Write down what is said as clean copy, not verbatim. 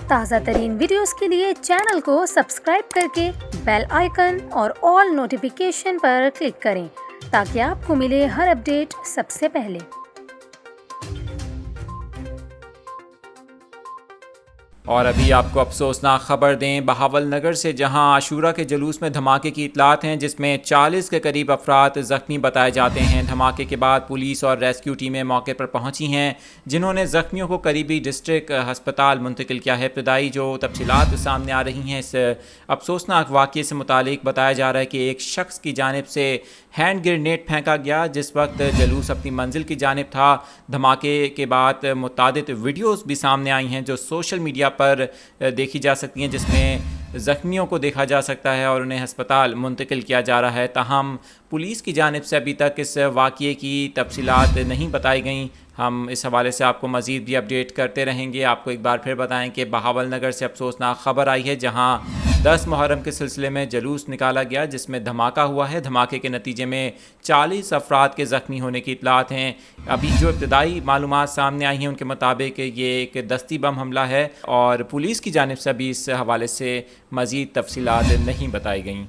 تازہ ترین ویڈیوز کے لیے چینل کو سبسکرائب کر کے بیل آئیکن اور آل نوٹیفیکیشن پر کلک کریں تاکہ آپ کو ملے ہر اپڈیٹ سب سے پہلے۔ اور ابھی آپ کو افسوسناک خبر دیں بہاول نگر سے، جہاں عاشورہ کے جلوس میں دھماکے کی اطلاعات ہیں، جس میں 40 کے قریب افراد زخمی بتائے جاتے ہیں۔ دھماکے کے بعد پولیس اور ریسکیو ٹیمیں موقع پر پہنچی ہیں، جنہوں نے زخمیوں کو قریبی ڈسٹرکٹ ہسپتال منتقل کیا ہے۔ ابتدائی جو تفصیلات سامنے آ رہی ہیں اس افسوسناک واقعے سے متعلق بتایا جا رہا ہے کہ ایک شخص کی جانب سے ہینڈ گرینیڈ پھینکا گیا جس وقت جلوس اپنی منزل کی جانب تھا۔ دھماکے کے بعد متعدد ویڈیوز بھی سامنے آئی ہیں جو سوشل میڈیا پر دیکھی جا سکتی ہیں، جس میں زخمیوں کو دیکھا جا سکتا ہے اور انہیں ہسپتال منتقل کیا جا رہا ہے۔ تاہم پولیس کی جانب سے ابھی تک اس واقعے کی تفصیلات نہیں بتائی گئیں۔ ہم اس حوالے سے آپ کو مزید بھی اپڈیٹ کرتے رہیں گے۔ آپ کو ایک بار پھر بتائیں کہ بہاول نگر سے افسوسناک خبر آئی ہے، جہاں 10 محرم کے سلسلے میں جلوس نکالا گیا جس میں دھماکہ ہوا ہے۔ دھماکے کے نتیجے میں 40 افراد کے زخمی ہونے کی اطلاعات ہیں۔ ابھی جو ابتدائی معلومات سامنے آئی ہیں ان کے مطابق یہ ایک دستی بم حملہ ہے، اور پولیس کی جانب سے ابھی اس حوالے سے مزید تفصیلات نہیں بتائی گئیں۔